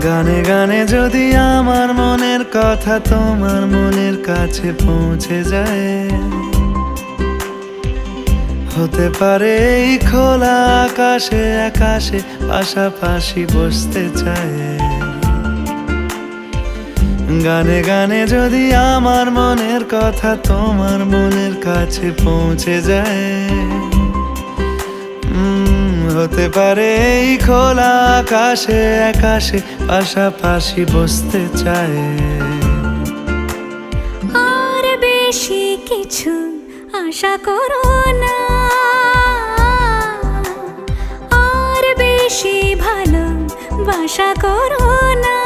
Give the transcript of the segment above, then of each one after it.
গানে গানে যদি আমার মনের কথা তোমার মনের কাছে পৌঁছে যায়, হতে পারে এই খোলা আকাশে আকাশে পাশাপাশি বসতে চায়। গানে গানে যদি আমার মনের কথা তোমার মনের কাছে পৌঁছে যায়, হতে পারে এই খোলা আকাশে আকাশে পাশাপাশি বসতে চায়। আর বেশি কিছু আশা করো না, আর বেশি ভালোবাসা করো না।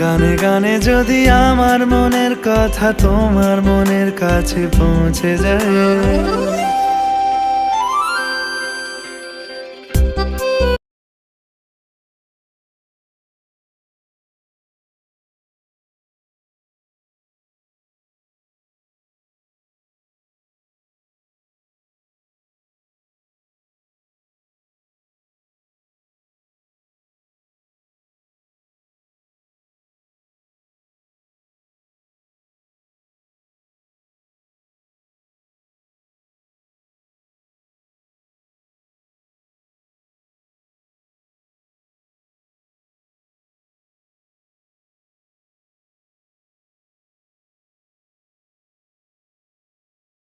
গানে গানে যদি আমার মনের কথা তোমার মনের কাছে পৌঁছে যায়,